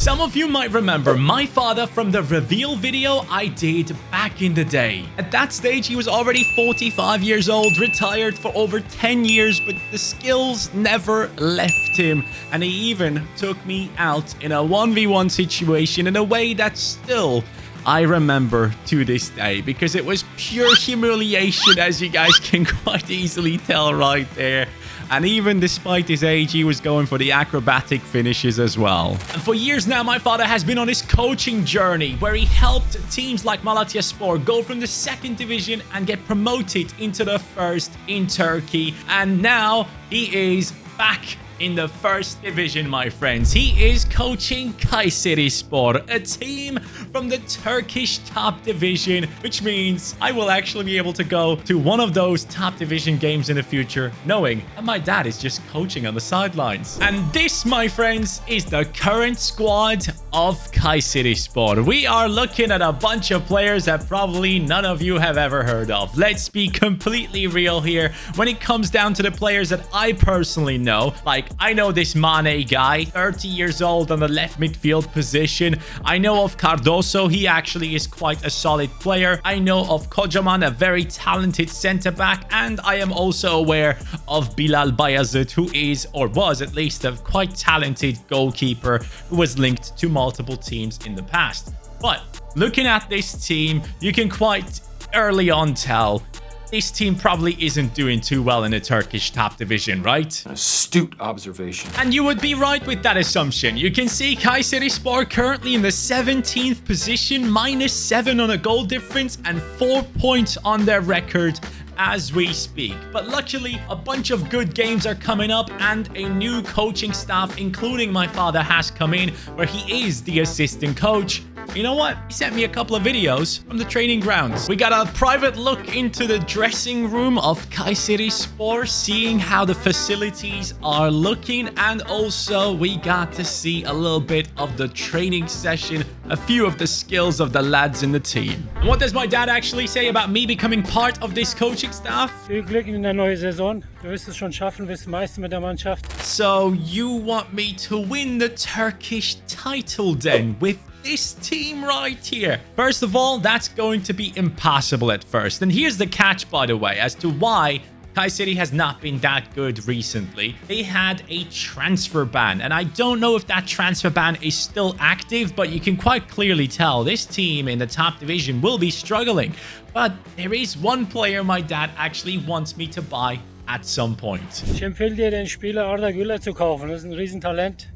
Some of you might remember my father from the reveal video I did back in the day. At that stage, he was already 45 years old, retired for over 10 years, but the skills never left him. And he even took me out in a 1v1 situation in a way that still I remember to this day, because it was pure humiliation, as you guys can quite easily tell right there. And even despite his age, he was going for the acrobatic finishes as well. And for years now, my father has been on his coaching journey, where he helped teams like Malatyaspor go from the second division and get promoted into the first in Turkey. And now he is back in the first division, my friends. He is coaching CaniSports, a team from the Turkish top division, which means I will actually be able to go to one of those top division games in the future, knowing that my dad is just coaching on the sidelines. And this, my friends, is the current squad of CaniSports. We are looking at a bunch of players that probably none of you have ever heard of. Let's be completely real here. When it comes down to the players that I personally know, like I know this Mane guy, 30 years old on the left midfield position. I know of Cardoso. He actually is quite a solid player. I know of Kocaman, a very talented centre-back. And I am also aware of Bilal Bayazit, who is, or was at least, a quite talented goalkeeper who was linked to multiple teams in the past. But looking at this team, you can quite early on tell this team probably isn't doing too well in the Turkish top division, right? An astute observation. And you would be right with that assumption. You can see CaniSports currently in the 17th position, -7 on a goal difference and 4 points on their record as we speak. But luckily, a bunch of good games are coming up and a new coaching staff, including my father, has come in, where he is the assistant coach. You know what? He sent me a couple of videos from the training grounds. We got a private look into the dressing room of CaniSports, seeing how the facilities are looking. And also, we got to see a little bit of the training session, a few of the skills of the lads in the team. And what does my dad actually say about me becoming part of this coaching staff? Viel Glück in der neuen Saison. Du wirst es schon schaffen, wirst Meister mit der Mannschaft. So, you want me to win the Turkish title then with this team right here? First of all, that's going to be impossible at first. And here's the catch, by the way, as to why CaniSports has not been that good recently. They had a transfer ban, and I don't know if that transfer ban is still active, but you can quite clearly tell this team in the top division will be struggling. But there is one player my dad actually wants me to buy at some point. Ich empfehle dir, den Spieler Arda Güler zu kaufen. Das ist ein Riesentalent.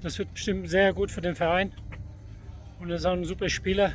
Das wird bestimmt sehr gut für den Verein. Und er ist auch ein super Spieler.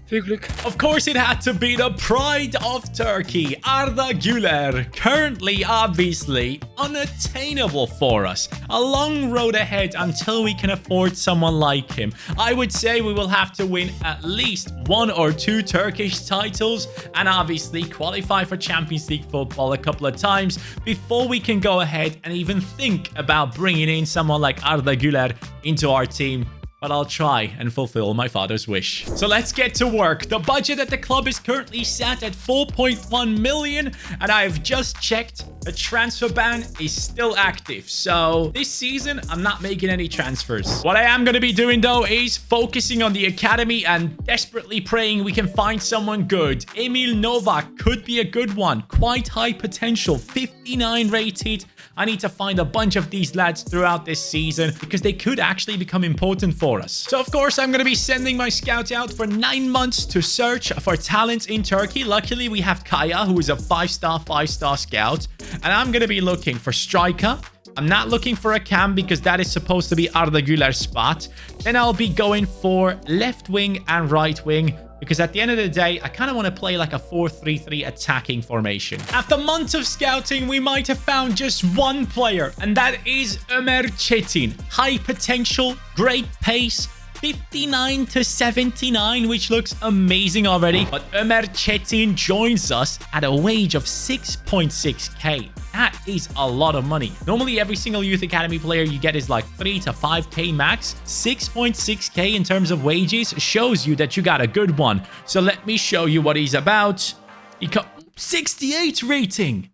Viel Glück. Of course, it had to be the pride of Turkey, Arda Güler. Currently, obviously, unattainable for us. A long road ahead until we can afford someone like him. I would say we will have to win at least 1 or 2 Turkish titles and obviously qualify for Champions League football a couple of times before we can go ahead and even think about bringing in someone like Arda Güler into our team. But I'll try and fulfill my father's wish. So let's get to work. The budget at the club is currently set at 4.1 million, and I've just checked. The transfer ban is still active. So this season, I'm not making any transfers. What I am going to be doing, though, is focusing on the academy and desperately praying we can find someone good. Emil Novak could be a good one. Quite high potential, 59 rated. I need to find a bunch of these lads throughout this season because they could actually become important for us. So, of course, I'm going to be sending my scout out for 9 months to search for talents in Turkey. Luckily, we have Kaya, who is a 5-star scout. And I'm going to be looking for striker. I'm not looking for a cam because that is supposed to be Arda Güler's spot. Then I'll be going for left wing and right wing, because at the end of the day, I kind of want to play like a 4-3-3 attacking formation. After months of scouting, we might have found just one player, and that is Ömer Çetin. High potential, great pace, 59 to 79, which looks amazing already. But Ömer Çetin joins us at a wage of 6.6k. That is a lot of money. Normally, every single youth academy player you get is like 3 to 5k max. 6.6k in terms of wages shows you that you got a good one. So let me show you what he's about. He got 68 rating.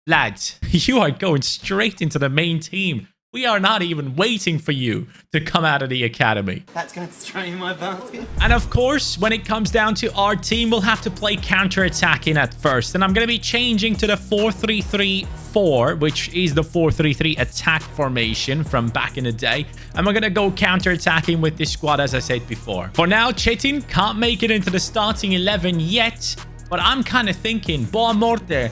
Lads, you are going straight into the main team We are not even waiting for you to come out of the academy. That's going straight in my basket. And of course, when it comes down to our team, we'll have to play counter-attacking at first. And I'm going to be changing to the 4-3-3-4, which is the 4-3-3 attack formation from back in the day. And we're going to go counter-attacking with this squad, as I said before. For now, Chetin can't make it into the starting 11 yet. But I'm kind of thinking, Boa Morte,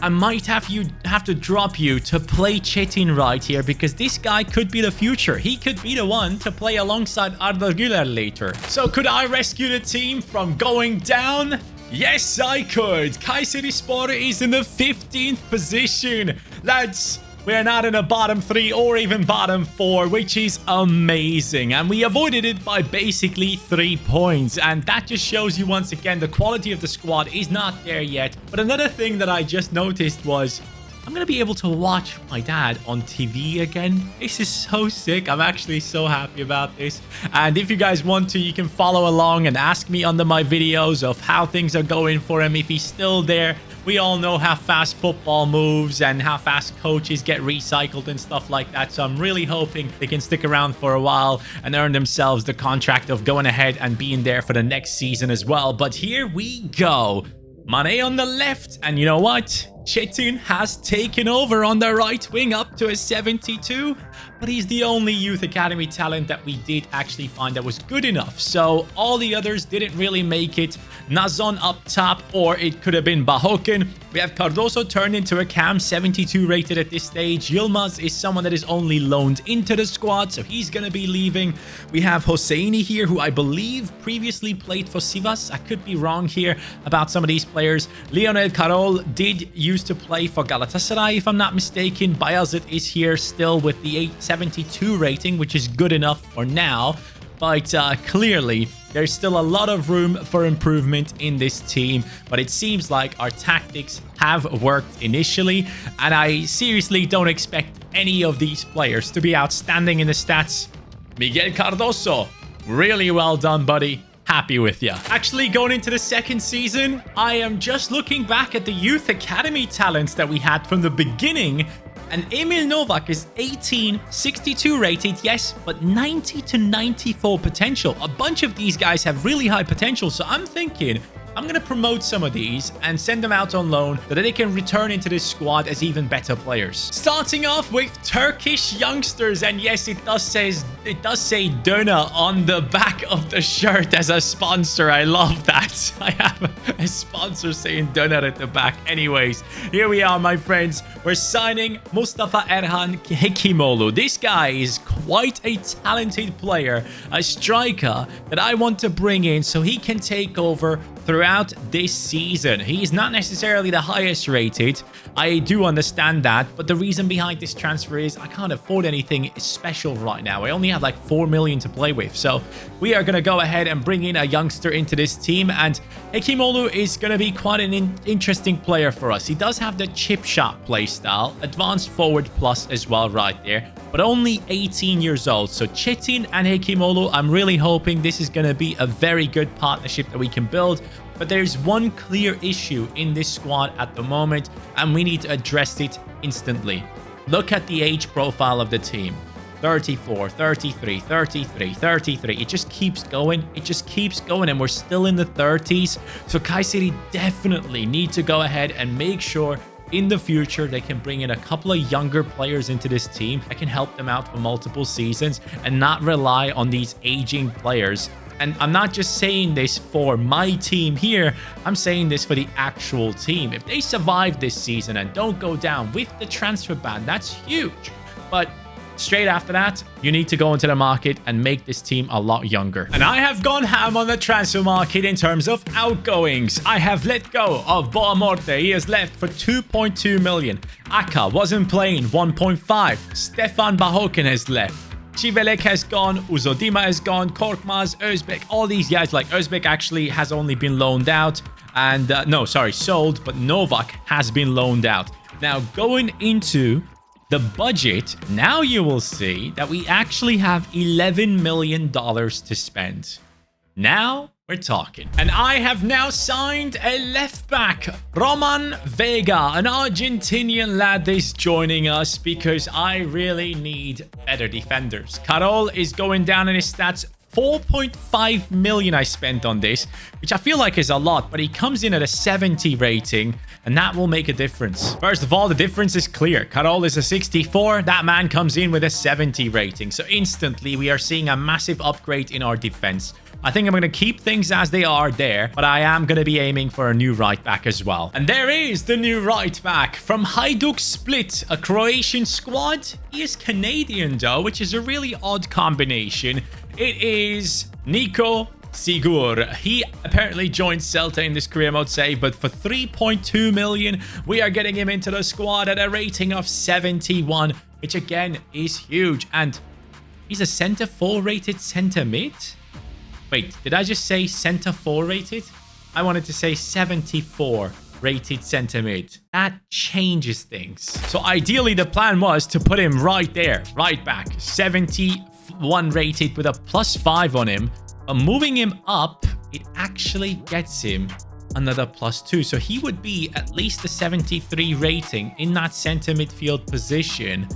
I might have to drop you to play Chetin right here, because this guy could be the future. He could be the one to play alongside Arda Güler later. So could I rescue the team from going down? Yes, I could. CaniSports is in the 15th position. Lads, we're not in the bottom 3 or even bottom 4, which is amazing. And we avoided it by basically 3 points. And that just shows you once again the quality of the squad is not there yet. But another thing that I just noticed was I'm going to be able to watch my dad on TV again. This is so sick. I'm actually so happy about this. And if you guys want to, you can follow along and ask me under my videos of how things are going for him, if he's still there. We all know how fast football moves and how fast coaches get recycled and stuff like that. So I'm really hoping they can stick around for a while and earn themselves the contract of going ahead and being there for the next season as well. But here we go. Mane on the left. And you know what? Chetin has taken over on the right wing up to a 72. But he's the only youth academy talent that we did actually find that was good enough. So all the others didn't really make it. Nazon up top, or it could have been Bahoken. We have Cardoso turned into a cam, 72 rated at this stage. Yilmaz is someone that is only loaned into the squad, so he's going to be leaving. We have Hosseini here, who I believe previously played for Sivas. I could be wrong here about some of these players. Lionel Carol did used to play for Galatasaray, if I'm not mistaken. Bayazit is here still with the 872 rating, which is good enough for now. But clearly, there's still a lot of room for improvement in this team. But it seems like our tactics have worked initially. And I seriously don't expect any of these players to be outstanding in the stats. Miguel Cardoso, really well done, buddy. Happy with you. Actually, going into the second season, I am just looking back at the youth academy talents that we had from the beginning. And Emil Novak is 18, 62 rated, yes, but 90 to 94 potential. A bunch of these guys have really high potential, so I'm thinking I'm going to promote some of these and send them out on loan so that they can return into this squad as even better players. Starting off with Turkish youngsters, and yes, it does say Döner on the back of the shirt as a sponsor. I love that. I have a sponsor saying Döner at the back. Anyways, here we are, my friends. We're signing Mustafa Erhan Hekimoğlu. This guy is quite a talented player, a striker that I want to bring in so he can take over throughout this season. He's not necessarily the highest rated. I do understand that, but the reason behind this transfer is I can't afford anything special right now. I only have like 4 million to play with. So we are going to go ahead and bring in a youngster into this team, and Hekimoğlu is going to be quite an interesting player for us. He does have the chip shot play style, advanced forward plus as well right there, but only 18 years old. So Chetin and Hekimoğlu, I'm really hoping this is going to be a very good partnership that we can build. But there's one clear issue in this squad at the moment, and we need to address it instantly. Look at the age profile of the team. 34, 33, 33, 33. It just keeps going. It just keeps going, and we're still in the 30s. So Kayseri definitely need to go ahead and make sure in the future they can bring in a couple of younger players into this team that can help them out for multiple seasons and not rely on these aging players. And I'm not just saying this for my team here, I'm saying this for the actual team. If they survive this season and don't go down with the transfer ban, that's huge. But straight after that, you need to go into the market and make this team a lot younger. And I have gone ham on the transfer market in terms of outgoings. I have let go of Boa Morte. He has left for 2.2 million. Aka wasn't playing, 1.5. Stefan Bahoken has left. Chivelek has gone, Uzodima has gone, Korkmaz, Özbek, all these guys. Like Özbek actually has only been loaned out, and sold, but Novak has been loaned out. Now going into the budget, now you will see that we actually have $11 million to spend. Now we're talking. And I have now signed a left back, Roman Vega, an Argentinian lad is joining us because I really need better defenders. Carol is going down in his stats. 4.5 million I spent on this, which I feel like is a lot, but he comes in at a 70 rating, and that will make a difference. First of all, the difference is clear. Carol is a 64. That man comes in with a 70 rating. So instantly, we are seeing a massive upgrade in our defense. I think I'm going to keep things as they are there, but I am going to be aiming for a new right back as well. And there is the new right back from Hajduk Split, a Croatian squad. He is Canadian though, which is a really odd combination. It is Nico Sigur. He apparently joined Celta in this career mode save, but for 3.2 million, we are getting him into the squad at a rating of 71, which again is huge. And he's a center 4 rated center mid. Wait, did I just say center 4 rated? I wanted to say 74 rated center mid. That changes things. So ideally, the plan was to put him right there, right back, 71 rated with a +5 on him. But moving him up, it actually gets him another +2. So he would be at least a 73 rating in that center midfield position.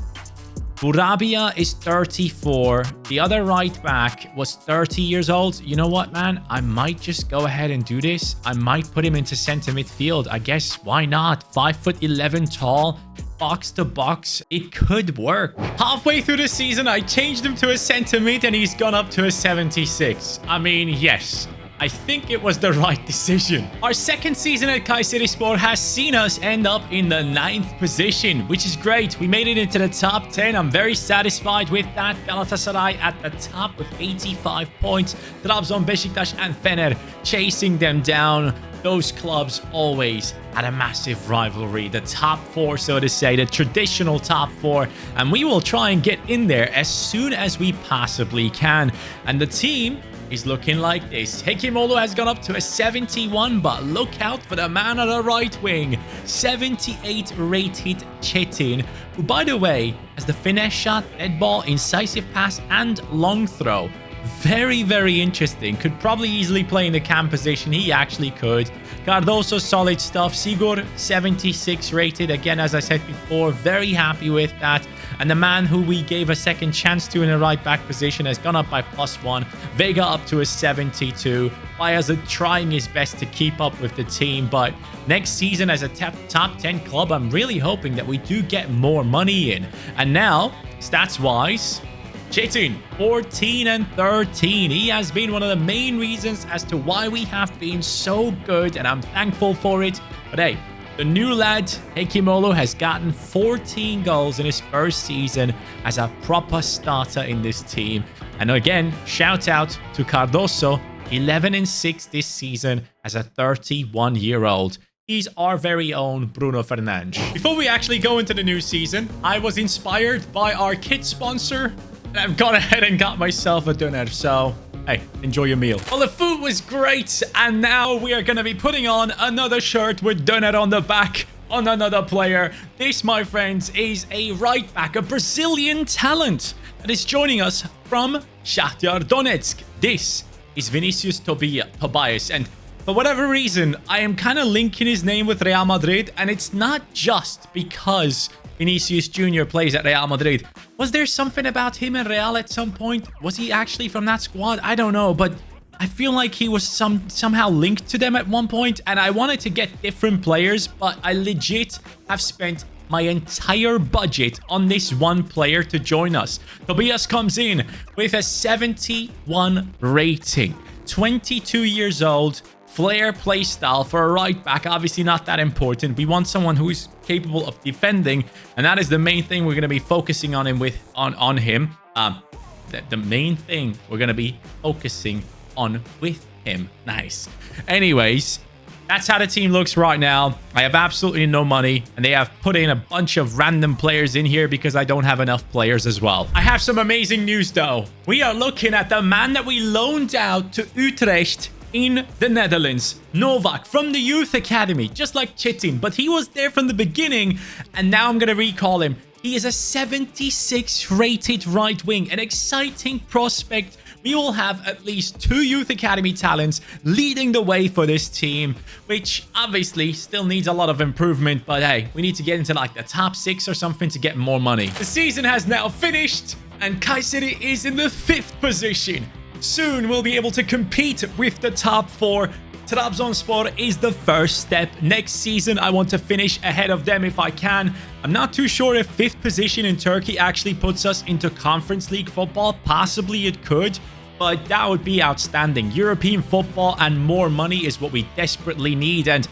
Burabia is 34. The other right back was 30 years old. You know what, man? I might just go ahead and do this. I might put him into center midfield. I guess, why not? 5'11" tall, box to box. It could work. Halfway through the season, I changed him to a center mid and he's gone up to a 76. I mean, yes. I think it was the right decision. Our second season at CaniSports has seen us end up in the 9th position, which is great. We made it into the top 10. I'm very satisfied with that. Galatasaray at the top with 85 points. Trabzon, Beşiktaş, and Fener chasing them down. Those clubs always had a massive rivalry. The top 4, so to say, the traditional top 4. And we will try and get in there as soon as we possibly can. And the team is looking like this. Hekimoğlu has gone up to a 71, but look out for the man on the right wing. 78 rated Çetin, who, by the way, has the finesse shot, dead ball, incisive pass, and long throw. Very, very interesting. Could probably easily play in the cam position. He actually could. Cardoso, solid stuff. Sigur, 76 rated. Again, as I said before, very happy with that. And the man who we gave a second chance to in the right back position has gone up by +1. Vega up to a 72. Baez trying his best to keep up with the team. But next season as a top 10 club, I'm really hoping that we do get more money in. And now, stats-wise, Çetin, 14 and 13. He has been one of the main reasons as to why we have been so good, and I'm thankful for it. But hey, the new lad, Hekimoğlu, has gotten 14 goals in his first season as a proper starter in this team. And again, shout out to Cardoso, 11 and 6 this season as a 31-year-old. He's our very own Bruno Fernandes. Before we actually go into the new season, I was inspired by our kit sponsor. I've gone ahead and got myself a dinner, so hey, enjoy your meal. Well, the food was great, and now we are going to be putting on another shirt with dinner on the back on another player. This, my friends, is a right back, a Brazilian talent that is joining us from Shakhtar Donetsk. This is Vinicius Tobias, and for whatever reason, I am kind of linking his name with Real Madrid, and it's not just because Vinicius Jr. plays at Real Madrid. Was there something about him and Real at some point? Was he actually from that squad? I don't know, but I feel like he was somehow linked to them at one point, and I wanted to get different players, but I legit have spent my entire budget on this one player to join us. Tobias comes in with a 71 rating, 22 years old, flair play style for a right back. Obviously not that important. We want someone who is capable of defending, and that is the main thing we're going to be focusing on him with the main thing we're going to be focusing on with him. Nice. Anyways, that's how the team looks right now. I have absolutely no money, and they have put in a bunch of random players in here because I don't have enough players as well. I have some amazing news though. We are looking at the man that we loaned out to Utrecht in the Netherlands, Novak, from the youth academy, just like Çetin, but he was there from the beginning, and now I'm gonna recall him. He is a 76 rated right wing, an exciting prospect we will have at least 2 youth academy talents leading the way for this team, which obviously still needs a lot of improvement, but hey, we need to get into like the top 6 or something to get more money. The season has now finished, and Kayseri is in the 5th position. Soon we'll be able to compete with the top 4. Trabzonspor is the first step. Next season, I want to finish ahead of them if I can. I'm not too sure if 5th position in Turkey actually puts us into Conference League football. Possibly it could, but that would be outstanding. European football and more money is what we desperately need. And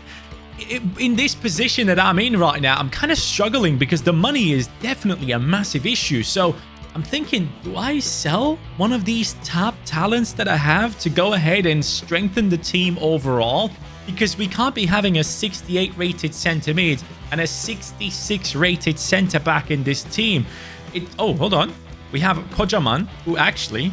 in this position that I'm in right now, I'm kind of struggling because the money is definitely a massive issue. So I'm thinking, do I sell one of these top talents that I have to go ahead and strengthen the team overall? Because we can't be having a 68 rated centre mid and a 66 rated centre back in this team. Oh, hold on. We have Kocaman, who actually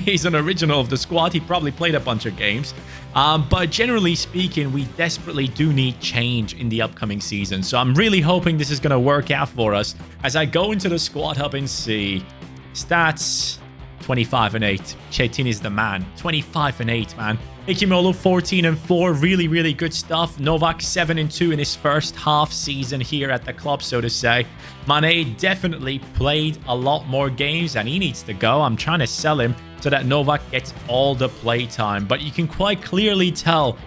is an original of the squad. He probably played a bunch of games. But generally speaking, we desperately do need change in the upcoming season. So I'm really hoping this is going to work out for us as I go into the squad hub and see stats. 25-8. Çetin is the man. 25-8, man. Hikimolu 14-4. Really, really good stuff. Novak 7-2 in his first half season here at the club, so to say. Mane definitely played a lot more games and he needs to go. I'm trying to sell him so that Novak gets all the play time. But you can quite clearly tell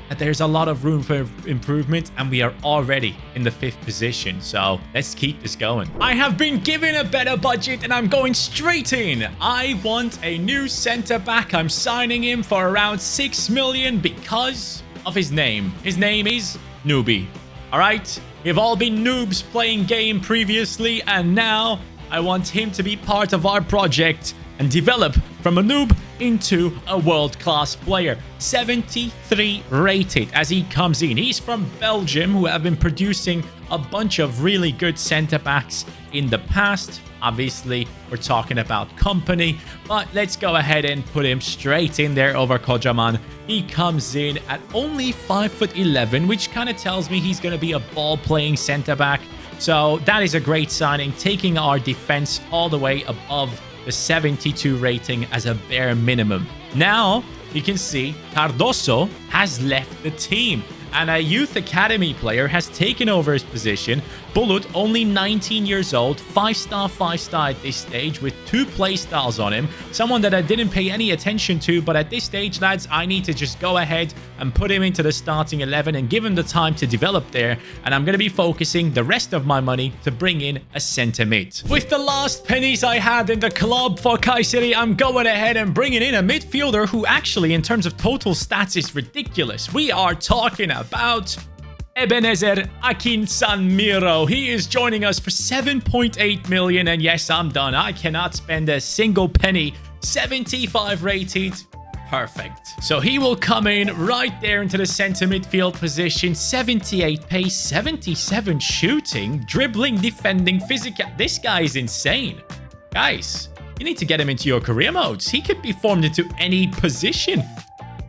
that there's a lot of room for improvement and we are already in the 5th position. So let's keep this going. I have been given a better budget and I'm going straight in. I want a new center back. I'm signing him for around 6 million because of his name. His name is Newbie. All right. We've all been noobs playing game previously and now I want him to be part of our project and develop from a noob into a world-class player. 73 rated as he comes in. He's from Belgium, who have been producing a bunch of really good centre-backs in the past. Obviously, we're talking about company, but let's go ahead and put him straight in there over Kocaman. He comes in at only 5'11", which kind of tells me he's going to be a ball-playing centre-back. So that is a great signing, taking our defense all the way above the 72 rating as a bare minimum. Now, you can see Cardoso has left the team and a youth academy player has taken over his position. Bulut, only 19 years old, 5-star at this stage with 2 play styles on him. Someone that I didn't pay any attention to, but at this stage, lads, I need to just go ahead and put him into the starting 11 and give him the time to develop there. And I'm going to be focusing the rest of my money to bring in a center mid. With the last pennies I had in the club for Kayseri, I'm going ahead and bringing in a midfielder who actually, in terms of total stats, is ridiculous. We are talking about Ebenezer Akinsanmiro. He is joining us for 7.8 million. And yes, I'm done. I cannot spend a single penny. 75 rated. Perfect. So he will come in right there into the center midfield position. 78 pace, 77 shooting, dribbling, defending, physical. This guy is insane. Guys, you need to get him into your career modes. He could be formed into any position.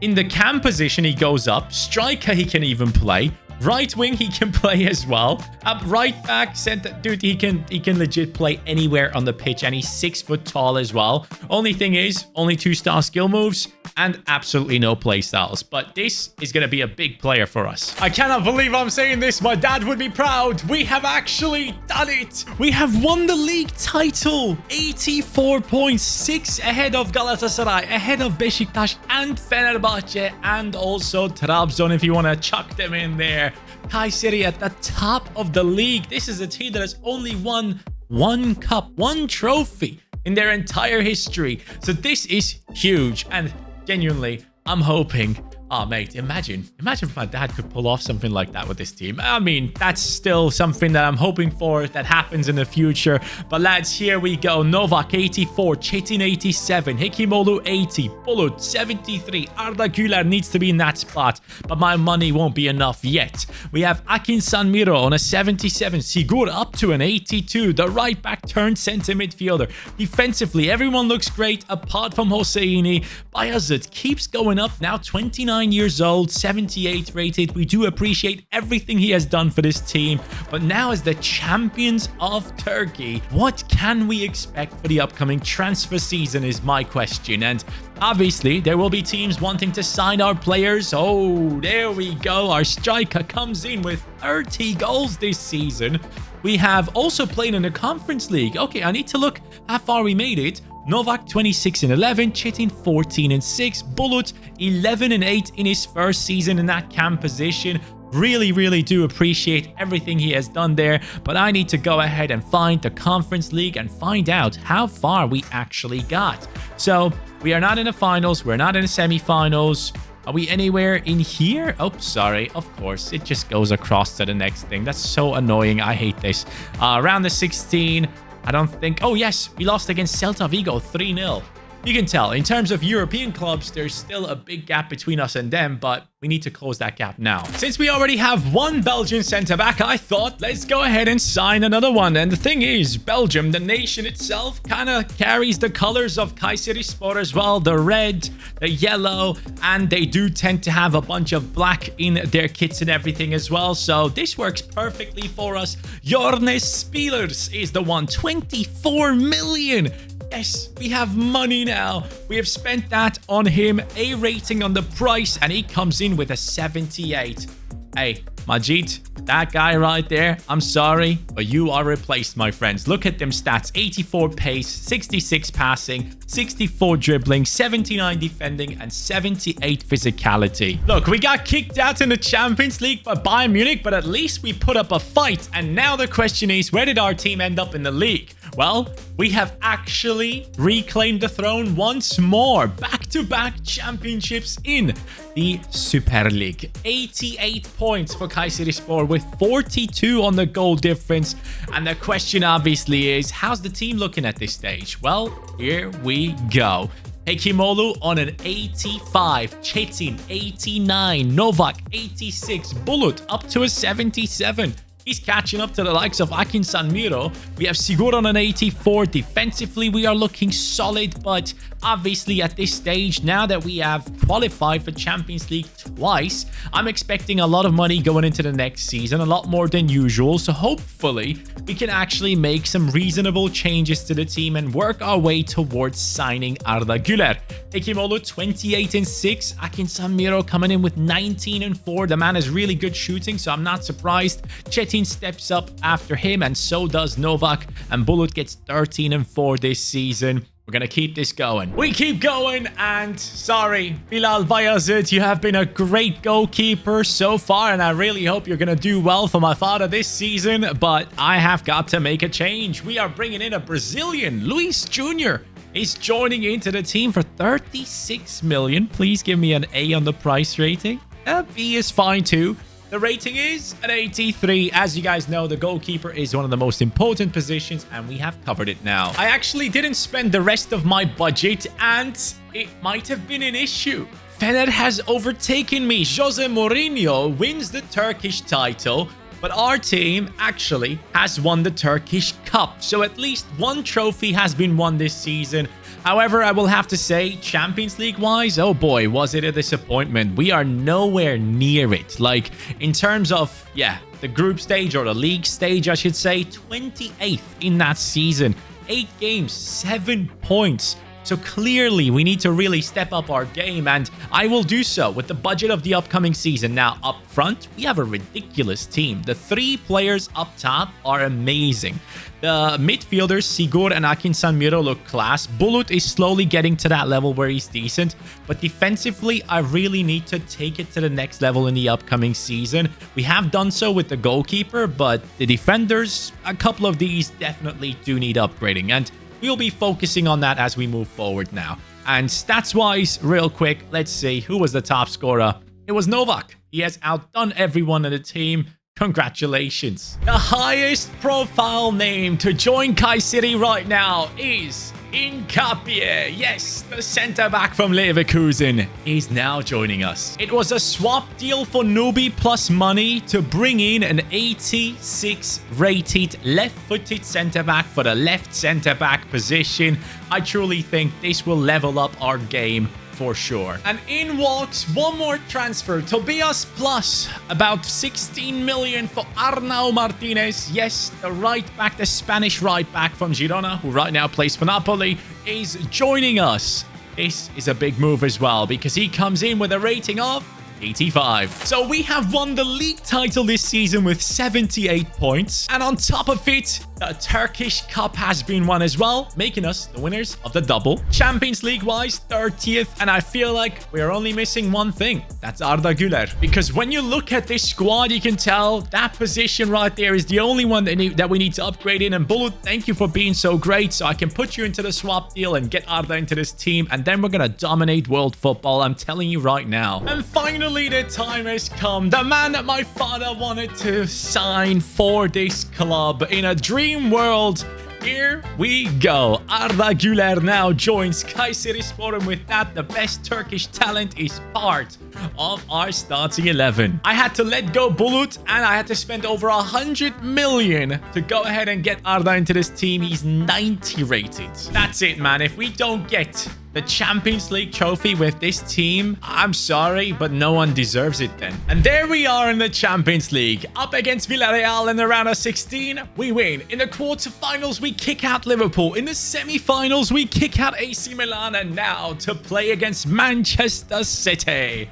In the cam position, he goes up. Striker, he can even play. Right wing, he can play as well. Up right back, center, dude, he can legit play anywhere on the pitch, and he's 6 foot tall as well. Only thing is, only 2-star skill moves and absolutely no play styles. But this is going to be a big player for us. I cannot believe I'm saying this. My dad would be proud. We have actually done it. We have won the league title. 84 points, 6 ahead of Galatasaray, ahead of Beşiktaş and Fenerbahçe, and also Trabzon if you want to chuck them in there. Kayseri at the top of the league. This is a team that has only won 1 cup, 1 trophy in their entire history. So this is huge, and genuinely, I'm hoping... Oh, mate, imagine if my dad could pull off something like that with this team. I mean, that's still something that I'm hoping for that happens in the future. But lads, here we go. Novak 84, Çetin 87, Hikimolu 80, Bulut 73. Arda Güler needs to be in that spot, but my money won't be enough yet. We have Akinsanmiro on a 77, Sigur up to an 82, the right back turned center midfielder. Defensively, everyone looks great apart from Hosseini. Bayazıt keeps going up, now 29 29 years old, 78 rated. We do appreciate everything he has done for this team. But now as the champions of Turkey, what can we expect for the upcoming transfer season is my question. And obviously, there will be teams wanting to sign our players. Oh, there we go. Our striker comes in with 30 goals this season. We have also played in the Conference League. Okay, I need to look how far we made it. Novak 26-11, Chetin 14-6, Bulut 11-8 in his first season in that cam position. Really do appreciate everything he has done there, but I need to go ahead and find the Conference League and find out how far we actually got. So we are not in the finals, we're not in the semifinals. Are we anywhere in here? Oh, sorry. Of course, it just goes across to the next thing. That's so annoying. I hate this. Round of 16. I don't think... Oh, yes. We lost against Celta Vigo 3-0. You can tell, in terms of European clubs, there's still a big gap between us and them, but we need to close that gap now. Since we already have one Belgian centre-back, I thought, let's go ahead and sign another one. And the thing is, Belgium, the nation itself, kind of carries the colors of CaniSports as well. The red, the yellow, and they do tend to have a bunch of black in their kits and everything as well. So this works perfectly for us. Jornes Spielers is the one, 24 million. Yes, we have money now. We have spent that on him. A rating on the price, and he comes in with a 78. Hey, Majid, that guy right there, I'm sorry, but you are replaced, my friends. Look at them stats. 84 pace, 66 passing, 64 dribbling, 79 defending, and 78 physicality. Look, we got kicked out in the Champions League by Bayern Munich, but at least we put up a fight. And now the question is, where did our team end up in the league? Well, we have actually reclaimed the throne once more. Back-to-back championships in the Super League. 88 points for CaniSports with 42 on the goal difference. And the question obviously is, how's the team looking at this stage? Well, here we go. Hekimolu on an 85, Chetin 89, Novak 86, Bulut up to a 77. He's catching up to the likes of Akin Sanmiro. We have Sigur on an 84. Defensively, we are looking solid, but obviously at this stage, now that we have qualified for Champions League twice, I'm expecting a lot of money going into the next season, a lot more than usual. So hopefully, we can actually make some reasonable changes to the team and work our way towards signing Arda Güler. Hekimolu 28-6. Akin Sanmiro coming in with 19-4. The man has really good shooting, so I'm not surprised. Chetin steps up after him, and so does Novak, and Bulut gets 13-4 this season. We're going to keep this going. We keep going, and sorry, Bilal Bayazit, you have been a great goalkeeper so far, and I really hope you're going to do well for my father this season, but I have got to make a change. We are bringing in a Brazilian, Luis Jr. He's joining into the team for 36 million. Please give me an A on the price rating. A B is fine too. The rating is an 83. As you guys know, the goalkeeper is one of the most important positions, and we have covered it now. I actually didn't spend the rest of my budget, and it might have been an issue. Fener has overtaken me. Jose Mourinho wins the Turkish title, but our team actually has won the Turkish Cup. So at least one trophy has been won this season. However, I will have to say, Champions League-wise, oh boy, was it a disappointment. We are nowhere near it. Like, in terms of, yeah, the group stage or the league stage, I should say, 28th in that season. 8 games, 7 points. So clearly, we need to really step up our game, and I will do so with the budget of the upcoming season. Now, up front, we have a ridiculous team. The 3 players up top are amazing. The midfielders, Sigur and Akin Sanmiro, look class. Bulut is slowly getting to that level where he's decent, but defensively, I really need to take it to the next level in the upcoming season. We have done so with the goalkeeper, but the defenders, a couple of these definitely do need upgrading, and we'll be focusing on that as we move forward now. And stats-wise, real quick, let's see who was the top scorer. It was Novak. He has outdone everyone in the team. Congratulations. The highest profile name to join Kai City right now is Inkapie. Yes, the centre-back from Leverkusen is now joining us. It was a swap deal for Nubi plus money to bring in an 86 rated left-footed centre-back for the left centre-back position. I truly think this will level up our game for sure. And in walks one more transfer. Tobias Plus, about 16 million for Arnau Martinez. Yes, the right back, the Spanish right back from Girona, who right now plays for Napoli, is joining us. This is a big move as well because he comes in with a rating of 85. So we have won the league title this season with 78 points. And on top of it, the Turkish Cup has been won as well, making us the winners of the double. Champions League-wise, 30th. And I feel like we're only missing one thing. That's Arda Güler. Because when you look at this squad, you can tell that position right there is the only one that we need to upgrade in. And Bulut, thank you for being so great. So I can put you into the swap deal and get Arda into this team. And then we're going to dominate world football. I'm telling you right now. And finally, the time has come. The man that my father wanted to sign for this club in a dream world. Here we go. Arda Güler now joins CaniSports, and with that, the best Turkish talent is part of our starting 11. I had to let go Bulut, and I had to spend over 100 million to go ahead and get Arda into this team. He's 90 rated. That's it, man. If we don't get the Champions League trophy with this team, I'm sorry, but no one deserves it then. And there we are in the Champions League. Up against Villarreal in the round of 16, we win. In the quarterfinals, we kick out Liverpool. In the semi-finals, we kick out AC Milan. And now to play against Manchester City.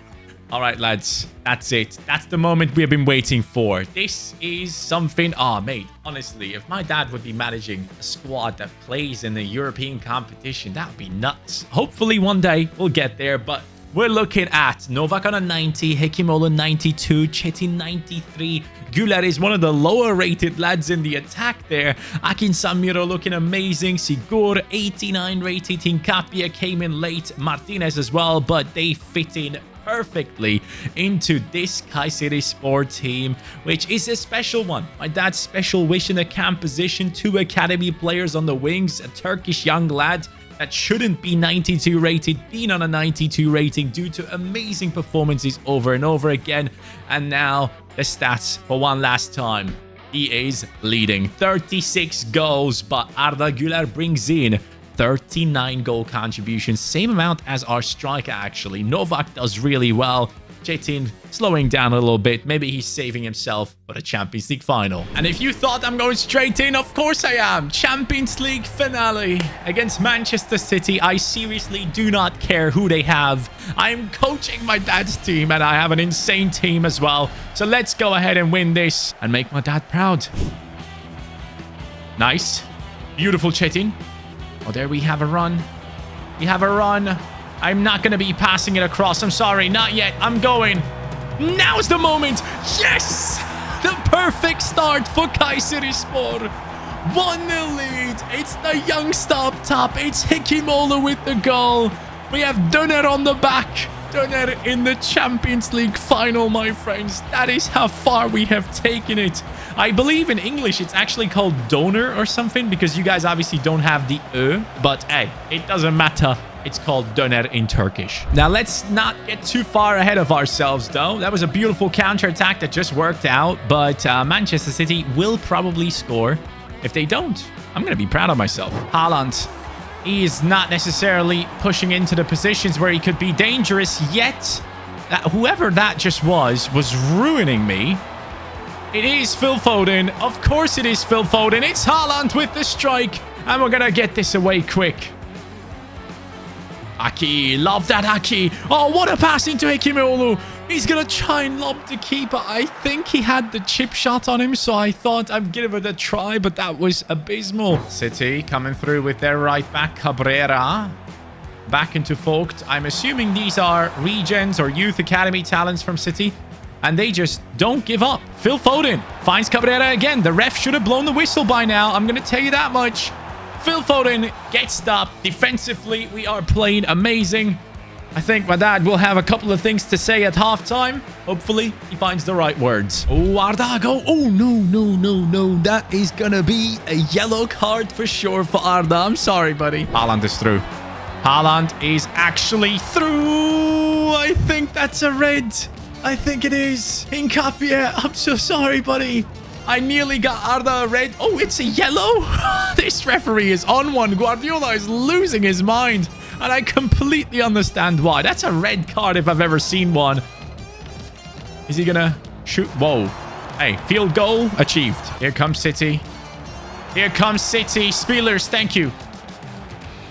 All right, lads, that's it. That's the moment we have been waiting for. This is something... Oh, mate, honestly, if my dad would be managing a squad that plays in the European competition, that would be nuts. Hopefully one day we'll get there, but we're looking at Novak on a 90, Hekimoğlu 92, Çetin 93. Güler is one of the lower rated lads in the attack there. Akin Samiro looking amazing. Sigur 89 rated. Hincapie came in late. Martinez as well, but they fit in perfectly into this CaniSports team, which is a special one. My dad's special wish in the camp position, 2 academy players on the wings, a Turkish young lad that shouldn't be 92 rated, being on a 92 rating due to amazing performances over and over again. And now the stats for one last time. He is leading 36 goals, but Arda Güler brings in 39 goal contributions, same amount as our striker actually. Novak does really well. Çetin slowing down a little bit. Maybe he's saving himself for the Champions League final. And if you thought I'm going straight in, of course I am. Champions League finale against Manchester City. I seriously do not care who they have. I'm coaching my dad's team and I have an insane team as well. So let's go ahead and win this and make my dad proud. Nice. Beautiful Çetin. Oh, there we have a run. We have a run. I'm not going to be passing it across. I'm sorry. Not yet. I'm going. Now's the moment. Yes! The perfect start for CaniSports. 1-0 lead. It's the youngster up top. It's Hekimoğlu with the goal. We have Döner on the back. Döner in the Champions League final, my friends. That is how far we have taken it. I believe in English it's actually called donor or something because you guys obviously don't have the ö. But hey, it doesn't matter. It's called döner in Turkish. Now, let's not get too far ahead of ourselves, though. That was a beautiful counter-attack that just worked out. But Manchester City will probably score. If they don't, I'm going to be proud of myself. Haaland, he is not necessarily pushing into the positions where he could be dangerous yet. Whoever that just was ruining me. It is Phil Foden. Of course it is Phil Foden. It's Haaland with the strike. And we're going to get this away quick. Aki. Love that Aki. Oh, what a pass into Hekimoğlu. He's going to try and lob the keeper. I think he had the chip shot on him, so I thought I'd give it a try, but that was abysmal. City coming through with their right back, Cabrera. Back into Vogt. I'm assuming these are Regens or Youth Academy talents from City. And they just don't give up. Phil Foden finds Cabrera again. The ref should have blown the whistle by now. I'm going to tell you that much. Phil Foden gets stopped. Defensively, we are playing amazing. I think my dad will have a couple of things to say at halftime. Hopefully, he finds the right words. Oh, Arda, go. Oh, no. That is going to be a yellow card for sure for Arda. I'm sorry, buddy. Haaland is through. Haaland is actually through. I think that's a red. I think it is. Hincapie, I'm so sorry, buddy. I nearly got Arda a red. Oh, it's a yellow? This referee is on one. Guardiola is losing his mind. And I completely understand why. That's a red card if I've ever seen one. Is he gonna shoot? Whoa. Hey, field goal achieved. Here comes City. Here comes City. Spielers, thank you.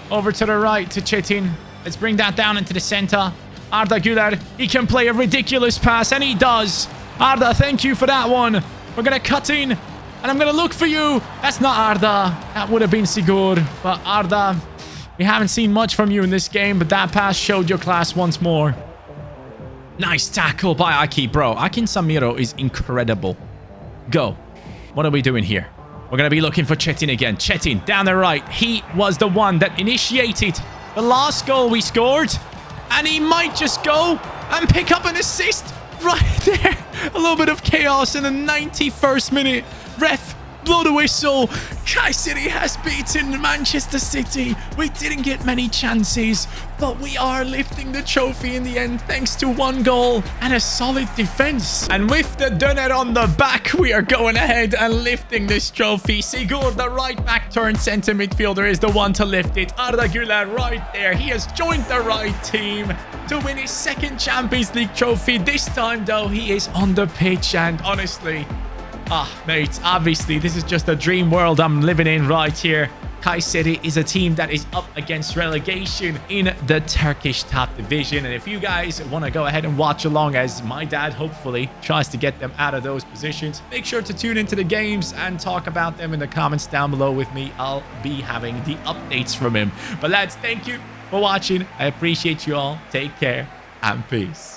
Over to the right to Çetin. Let's bring that down into the center. Arda Güler, he can play a ridiculous pass, and he does. Arda, thank you for that one. We're going to cut in, and I'm going to look for you. That's not Arda. That would have been Sigurd. But Arda, we haven't seen much from you in this game, but that pass showed your class once more. Nice tackle by Aki, bro. Akin Samiro is incredible. Go. What are we doing here? We're going to be looking for Çetin again. Çetin, down the right. He was the one that initiated the last goal we scored. And he might just go and pick up an assist right there. A little bit of chaos in the 91st minute. Ref, blow the whistle. Kayseri has beaten Manchester City. We didn't get many chances, but we are lifting the trophy in the end thanks to one goal and a solid defense. And with the döner on the back, we are going ahead and lifting this trophy. Sigurd, the right back turned center midfielder, is the one to lift it. Arda Güler right there. He has joined the right team to win his second Champions League trophy. This time, though, he is on the pitch, and honestly, mate, obviously, this is just a dream world I'm living in right here. Kayseri is a team that is up against relegation in the Turkish top division. And if you guys want to go ahead and watch along as my dad hopefully tries to get them out of those positions, make sure to tune into the games and talk about them in the comments down below with me. I'll be having the updates from him. But lads, thank you for watching. I appreciate you all. Take care and peace.